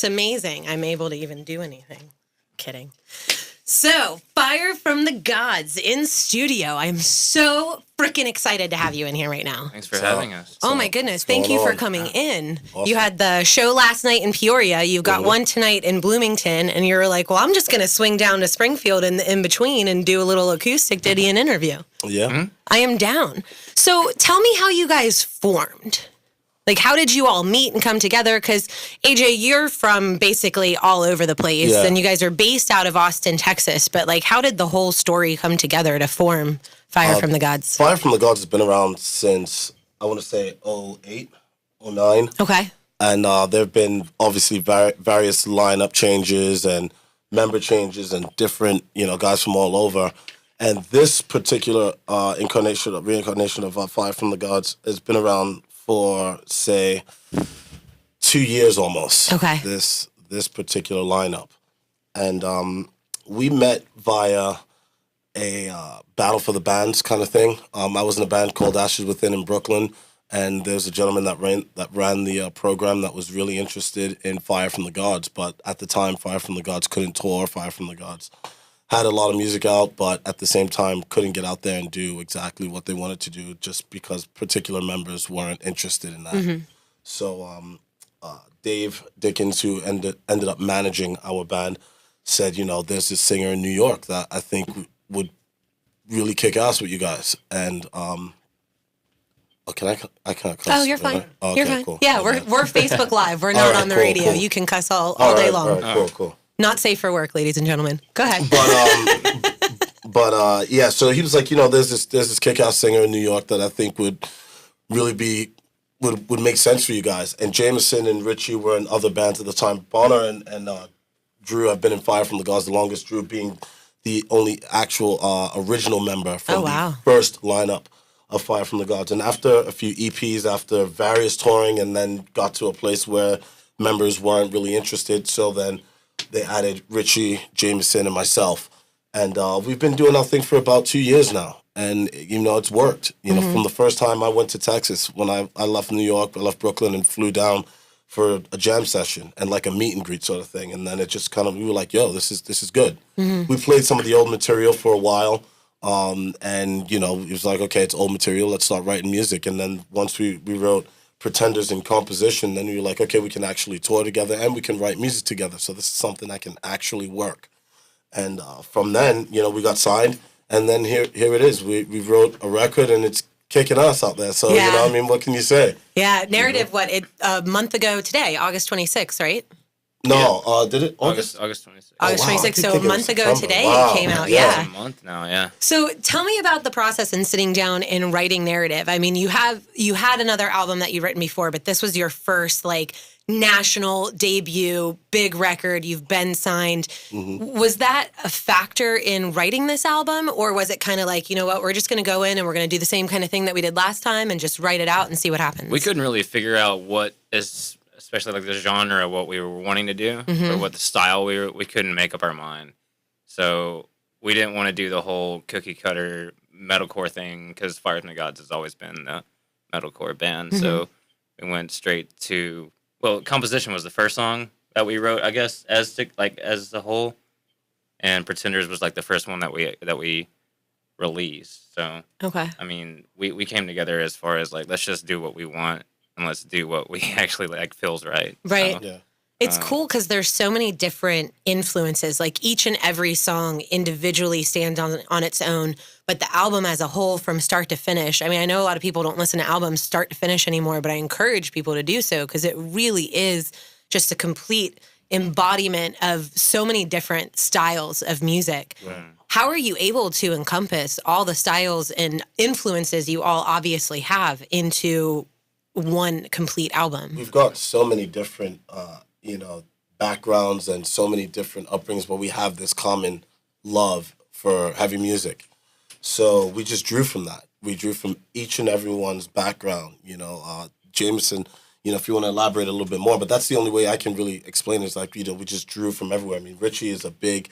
amazing. I'm able to even do anything. Kidding. So, Fire from the Gods in studio. I'm so freaking excited to have you in here right now. Thanks for having us. Oh my goodness. Thank you for coming in. Awesome. You had the show last night in Peoria. You've got one tonight in Bloomington. And you're like, well, I'm just going to swing down to Springfield in between and do a little acoustic ditty and interview. Yeah. Mm-hmm. I am down. So tell me how you guys formed. Like, how did you all meet and come together? Because, AJ, you're from basically all over the place, and you guys are based out of Austin, Texas. But, like, how did the whole story come together to form Fire from the Gods? Fire from the Gods has been around since, I want to say, 08, 09. Okay. And there have been, obviously, various lineup changes and member changes and different, guys from all over. And this particular reincarnation of Fire from the Gods has been around for, say, 2 years almost. Okay. This particular lineup. And we met via a battle for the bands kind of thing. I was in a band called Ashes Within in Brooklyn, and there's a gentleman that ran the program that was really interested in Fire from the Gods. But at the time, Fire from the Gods couldn't tour. Fire from the Gods had a lot of music out, but at the same time couldn't get out there and do exactly what they wanted to do just because particular members weren't interested in that. Mm-hmm. So Dave Dickens, who ended up managing our band, said, there's this singer in New York that I think would really kick ass with you guys. And I can't cuss. Oh, you're fine. Right? Okay, you're fine. Cool. Yeah, okay. we're Facebook Live. We're not on the radio. Cool. You can cuss all day long. All right, cool. Not safe for work, ladies and gentlemen. Go ahead. But yeah, so he was like, there's this kick-ass singer in New York that I think would really would make sense for you guys. And Jameson and Richie were in other bands at the time. Bonner and Drew have been in Fire from the Gods the longest, Drew being the only actual original member from the first lineup of Fire from the Gods. And after a few EPs, after various touring, and then got to a place where members weren't really interested, so then they added Richie, Jameson, and myself. And we've been doing our thing for about 2 years now. And, it's worked. From the first time I went to Texas, when I left New York, I left Brooklyn and flew down for a jam session and like a meet and greet sort of thing. And then it just we were like, yo, this is good. Mm-hmm. We played some of the old material for a while. And, it was like, okay, it's old material. Let's start writing music. And then once we wrote Pretenders in composition, then we were like, okay, we can actually tour together and we can write music together. So this is something that can actually work. And from then, we got signed, and then here it is. We wrote a record, and it's kicking ass out there. So what can you say? Yeah, Narrative. What a month ago today, August 26th, right? No, did it August 26th. August 26th. So a month ago today, it came out. Yeah, it's a month now. Yeah. So tell me about the process in sitting down and writing Narrative. I mean, you had another album that you've written before, but this was your first national debut, big record. You've been signed. Mm-hmm. Was that a factor in writing this album, or was it kind of like, we're just going to go in and we're going to do the same kind of thing that we did last time and just write it out and see what happens? We couldn't really figure out what is, especially the genre of what we were wanting to do, or what the style we couldn't make up our mind. So we didn't want to do the whole cookie cutter metalcore thing because Fire from the Gods has always been the metalcore band. Mm-hmm. So we went straight to, Composition was the first song that we wrote, I guess, as the whole, and Pretenders was the first one that we released. So okay, I mean, we came together as far as let's just do what we want and let's do what we actually feels right. Right. So, yeah. It's cool because there's so many different influences. Each and every song individually stands on its own, but the album as a whole from start to finish. I mean, I know a lot of people don't listen to albums start to finish anymore, but I encourage people to do so because it really is just a complete embodiment of so many different styles of music. Yeah. How are you able to encompass all the styles and influences you all obviously have into one complete album? We've got so many different backgrounds and so many different upbringings, but we have this common love for heavy music. So we just drew from that. We drew from each and everyone's background. Jameson, if you want to elaborate a little bit more, but that's the only way I can really explain it is we just drew from everywhere. I mean, Richie is a big,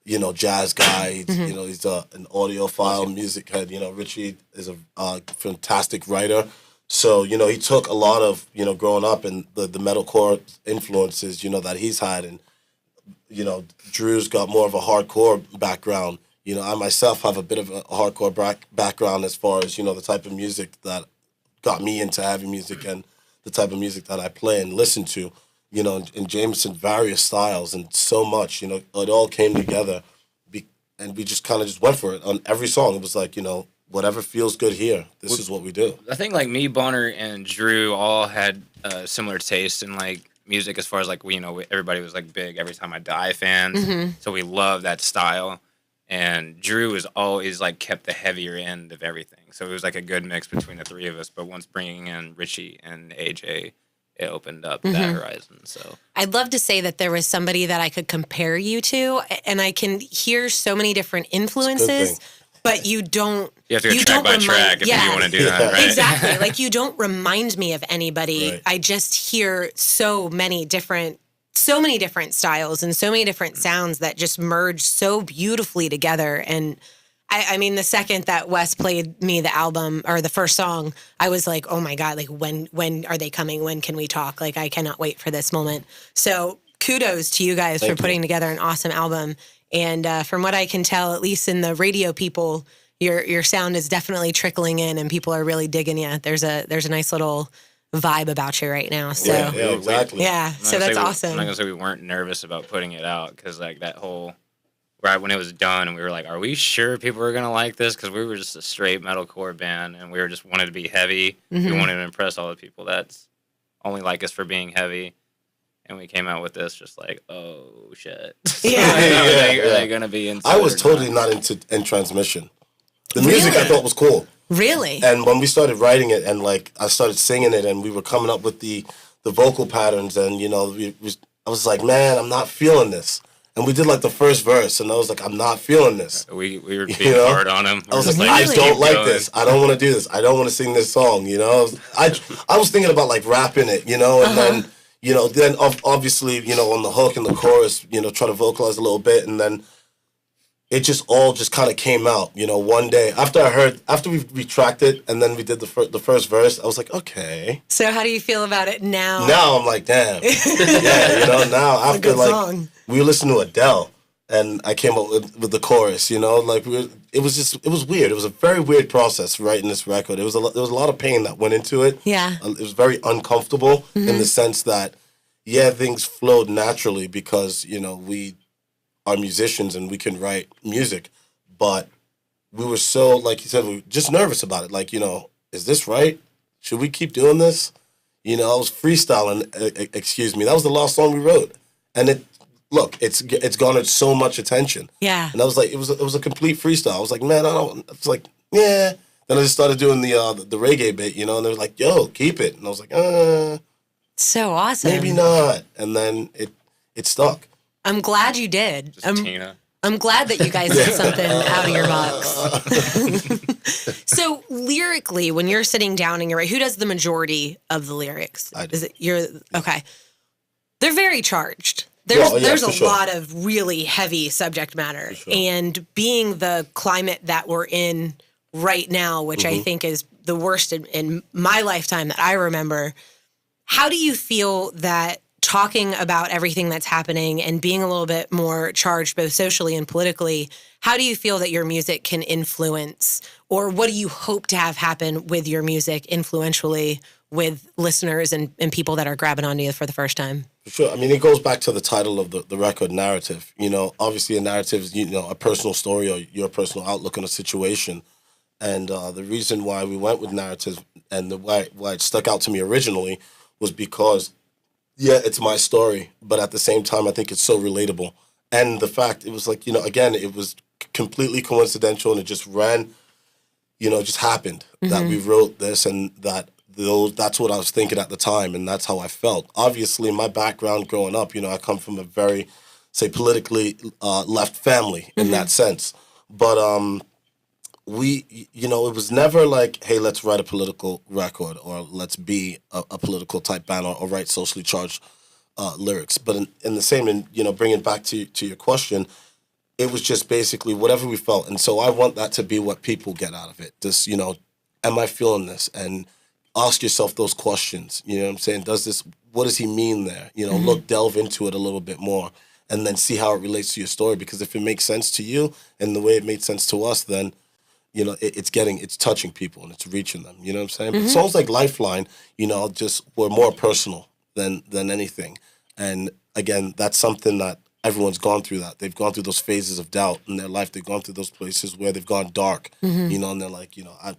jazz guy. He's, Mm-hmm. He's an audiophile music head. Richie is a fantastic writer. So, he took a lot of, growing up and the metalcore influences, that he's had. And, Drew's got more of a hardcore background. I myself have a bit of a hardcore background as far as, the type of music that got me into heavy music and the type of music that I play and listen to, and Jameson, various styles and so much, it all came together. And we just kind of just went for it on every song. It was like, whatever feels good here, this is what we do. I think like me, Bonner, and Drew all had similar taste in like music as far as like everybody was like big Every Time I Die fans, so we love that style. And Drew has always like kept the heavier end of everything, so it was like a good mix between the three of us. But once bringing in Richie and AJ, it opened up that horizon. So I'd love to say that there was somebody that I could compare you to, and I can hear so many different influences, but you don't. You have to go track by track if you want to do that, right? Exactly. Like, you don't remind me of anybody. Right. I just hear so many different styles and so many different sounds that just merge so beautifully together. And I mean, the second that Wes played me the album or the first song, I was like, oh my God, like when are they coming? When can we talk? Like, I cannot wait for this moment. So kudos to you guys for putting together an awesome album. And from what I can tell, at least in the radio people, your sound is definitely trickling in and people are really digging you. There's a nice little vibe about you right now. So yeah, exactly. Yeah, so that's awesome. I'm not gonna say we weren't nervous about putting it out because like that whole right when it was done, we were like, "Are we sure people are gonna like this?" Because we were just a straight metalcore band, and we were just wanted to be heavy. We wanted to impress all the people that's only like us for being heavy. And we came out with this just like, oh shit. Yeah. Are they gonna be into? I was totally not into transmission. The music I thought was cool. Really? And when we started writing it and like I started singing it and we were coming up with the vocal patterns and I was like, man, I'm not feeling this. And we did like the first verse and I was like, I'm not feeling this. We were being hard on him. I was like, I don't like this. I don't want to do this. I don't want to sing this song. I was thinking about like rapping it, and then. Then obviously, on the hook and the chorus, try to vocalize a little bit, and then it just all kind of came out, one day. After we tracked it, and then we did the first verse, I was like, okay. So how do you feel about it now? Now I'm like, damn. Yeah, now after like, song. We listened to Adele, and I came up with the chorus, like it was weird. It was a very weird process writing this record. There was a lot of pain that went into it. Yeah. It was very uncomfortable in the sense that, things flowed naturally because, we are musicians and we can write music, but we were so, like you said, we were just nervous about it. Like, is this right? Should we keep doing this? I was freestyling, excuse me. That was the last song we wrote. And it's garnered so much attention. Yeah. And I was like, it was a complete freestyle. I was like, man, it's like, yeah. Then I just started doing the reggae bit, and they were like, yo, keep it. And I was like, so awesome. maybe not. And then it stuck. I'm glad you did. Tina. I'm glad that you guys did something out of your box. So lyrically, when you're sitting down and you're right, who does the majority of the lyrics? I do. Is it okay? They're very charged. There's a lot of really heavy subject matter, and being the climate that we're in right now, which I think is the worst in my lifetime that I remember. How do you feel that talking about everything that's happening and being a little bit more charged both socially and politically, how do you feel that your music can influence, or what do you hope to have happen with your music influentially with listeners and people that are grabbing onto you for the first time? Sure. I mean, it goes back to the title of the record, narrative. Obviously a narrative is, a personal story or your personal outlook on a situation. And the reason why we went with narrative and why it stuck out to me originally was because, it's my story, but at the same time, I think it's so relatable. And the fact, it was like, again, it was completely coincidental and it just ran, just happened that we wrote this and that's what I was thinking at the time, and that's how I felt. Obviously, my background growing up, I come from a very, say, politically left family in that sense. But it was never like, hey, let's write a political record or let's be a political type band or write socially charged lyrics. But in the same, bringing it back to your question, it was just basically whatever we felt. And so I want that to be what people get out of it. This, am I feeling this? And ask yourself those questions. You know what I'm saying? What does he mean there? You know, delve into it a little bit more, and then see how it relates to your story. Because if it makes sense to you and the way it made sense to us, then, you know, it's touching people and it's reaching them. You know what I'm saying? But songs like Lifeline, you know, just were more personal than anything. And again, that's something that everyone's gone through. That they've gone through those phases of doubt in their life. They've gone through those places where they've gone dark. You know, and they're like, you know, I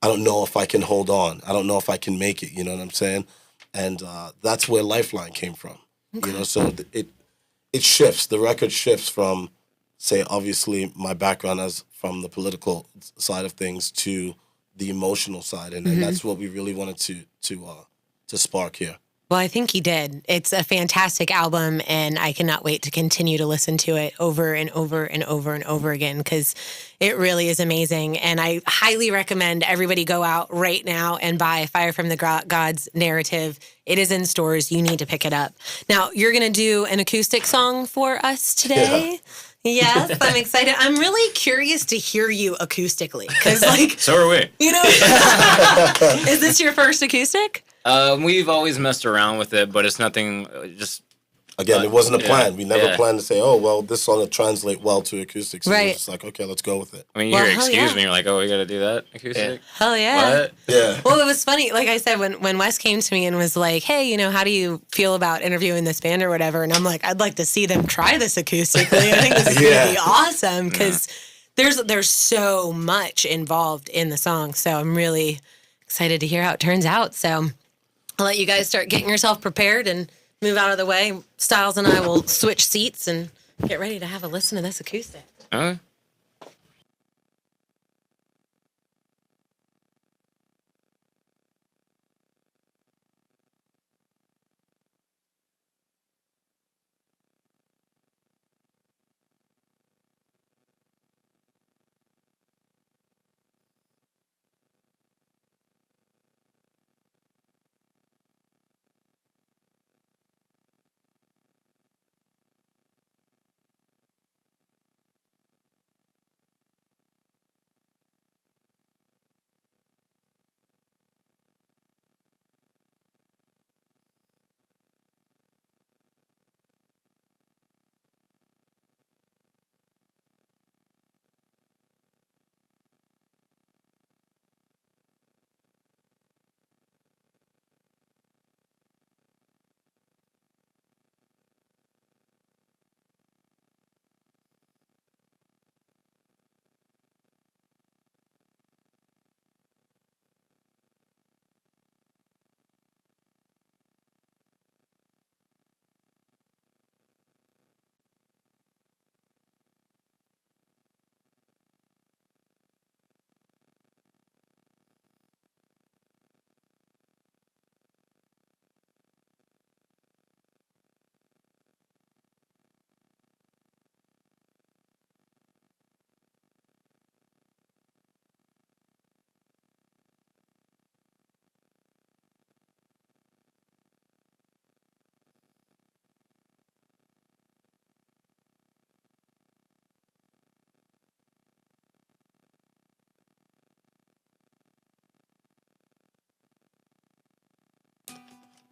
don't know if I can hold on. I don't know if I can make it. You know what I'm saying? And that's where Lifeline came from. Okay. You know, so it shifts. The record shifts from, say, obviously my background as from the political side of things to the emotional side, and that's what we really wanted to spark here. Well, I think he did. It's a fantastic album, and I cannot wait to continue to listen to it over and over and over and over again, because it really is amazing. And I highly recommend everybody go out right now and buy Fire from the Gods Narrative. It is in stores. You need to pick it up. Now, you're going to do an acoustic song for us today. Yeah. Yes, I'm excited. I'm really curious to hear you acoustically, because, like, so are we. You know, is this your first acoustic? We've always messed around with it, but it's nothing. Again, it wasn't a plan. We never planned to say, "Oh, well, this song will translate well to acoustic." So right. It was just like, okay, let's go with it. I mean, you hear "excuse me," you're like, "Oh, we got to do that acoustic." Yeah. Hell yeah! What? Yeah. Well, it was funny. Like I said, when Wes came to me and was like, "Hey, you know, how do you feel about interviewing this band or whatever?" And I'm like, "I'd like to see them try this acoustically. I think this is gonna be awesome because there's so much involved in the song. So I'm really excited to hear how it turns out. So I'll let you guys start getting yourself prepared and move out of the way. Styles and I will switch seats and get ready to have a listen to this acoustic.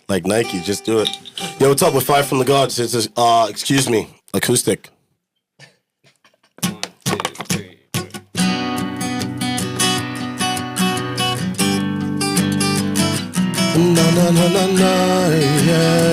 Like Nike, just do it. Yo, what's up with Fire from the Gods? It's excuse me, acoustic. 1, 2, 3, 4. Na na na na na, yeah.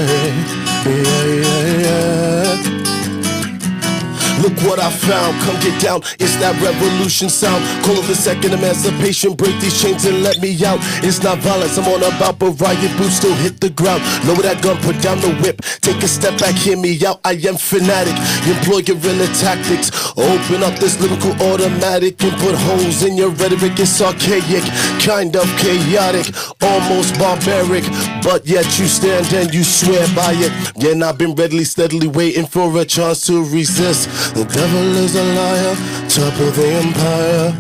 Look what I found, come get down, it's that revolution sound. Call it the second emancipation, break these chains and let me out. It's not violence, I'm on about, but riot boots still hit the ground. Lower that gun, put down the whip, take a step back, hear me out, I am fanatic. Employ guerrilla tactics, open up this lyrical automatic and put holes in your rhetoric. It's archaic, kind of chaotic, almost barbaric, but yet you stand and you swear by it. Yeah, and I've been readily, steadily waiting for a chance to resist. The devil is a liar, top of the empire.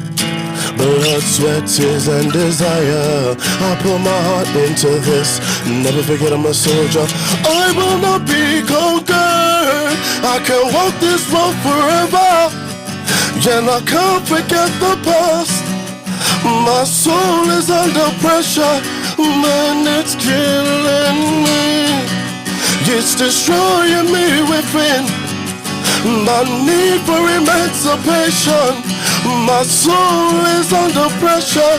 Blood, sweat, tears, and desire. I put my heart into this. Never forget I'm a soldier. I will not be conquered. I can walk this road forever. And I can't forget the past. My soul is under pressure. man, it's killing me. It's destroying me within. My need for emancipation. My soul is under pressure,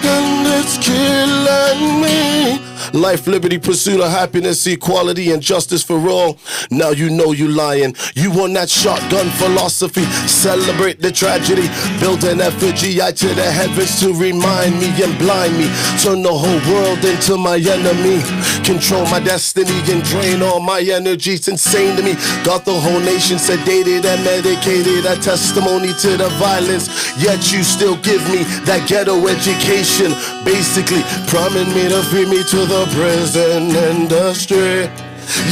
and it's killing me. Life, liberty, pursuit of happiness, equality, and justice for all. Now you know you lying. You want that shotgun philosophy. Celebrate the tragedy. Build an effigy to the heavens to remind me and blind me. Turn the whole world into my enemy. Control my destiny and drain all my energy. It's insane to me. Got the whole nation sedated and medicated. A testimony to the violence. Yet you still give me that ghetto education. Basically, promising me to feed me to the prison industry.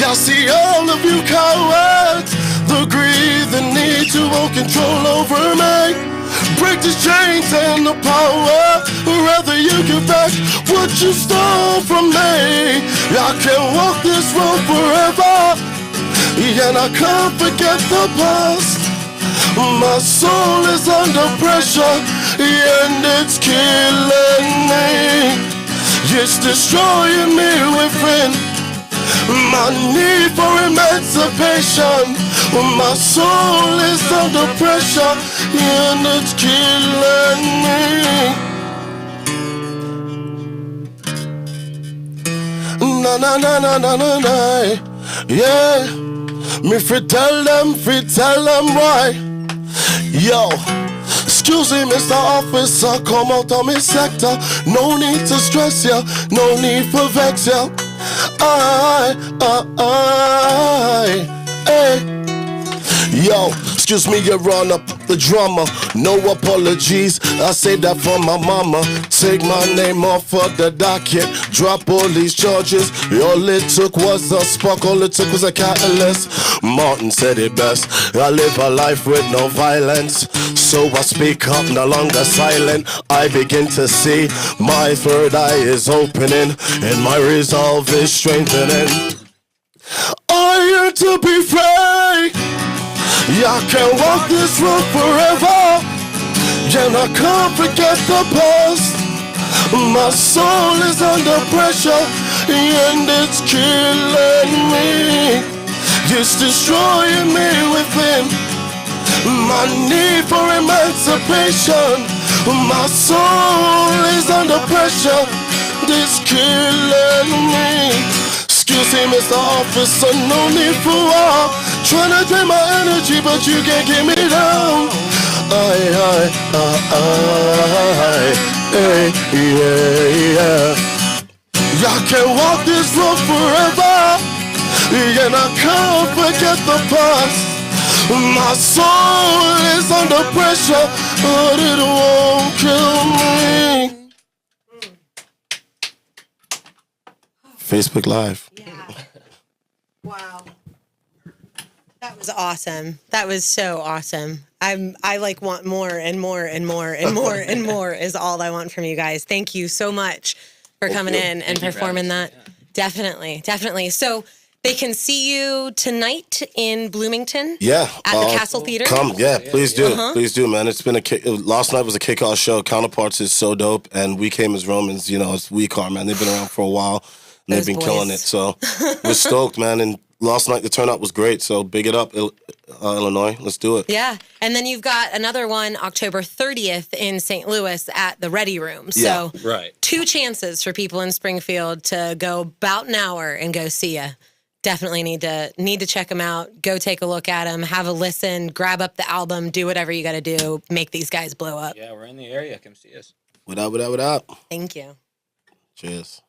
Y'all see all of you cowards, the greed, the need to hold control over me. Break the chains and the power, or rather you give back what you stole from me. I can't walk this road forever, and I can't forget the past. My soul is under pressure, and it's killing me. It's destroying me within. My need for emancipation. My soul is under pressure, and it's killing me. Na na na na na na na. Yeah, me free tell them why. Yo. Excuse me, Mr. Officer, come out of my sector. No need to stress ya, no need for vex ya. Yo, excuse me, Your Honor, the drama. No apologies, I saved that for my mama. Take my name off of the docket, drop all these charges. All it took was a spark, all it took was a catalyst. Martin said it best, I live a life with no violence. So I speak up, no longer silent. I begin to see my third eye is opening, and my resolve is strengthening. I yearn to be free. I can't walk this road forever, and I can't forget the past. My soul is under pressure, and it's killing me. It's destroying me within. My need for emancipation. My soul is under pressure. It's killing me. Excuse me, Mr. Officer, no need for war. Trying to drain my energy, but you can't get me down. Yeah. I can't walk this road forever, and I can't forget the past. My soul is under pressure, but it won't kill me. Facebook Live. Yeah. Wow. That was awesome. That was so awesome. I like want more and more and more and more and more is all I want from you guys. Thank you so much for coming in and performing that. Yeah. Definitely. So they can see you tonight in Bloomington. Yeah, at the Castle Theater. Come, please do, please do, man. It's been last night was a kickoff show. Counterparts is so dope, and We Came as Romans. You know, it's We Car, man. They've been around for a while, and they've been killing it. So we're stoked, man. And last night the turnout was great. So big it up, Illinois. Let's do it. Yeah, and then you've got another one October 30th in St. Louis at the Ready Room. So right. 2 chances for people in Springfield to go about an hour and go see you. Definitely need to check them out. Go take a look at them. Have a listen. Grab up the album. Do whatever you got to do. Make these guys blow up. Yeah, we're in the area. Come see us. What up? Thank you. Cheers.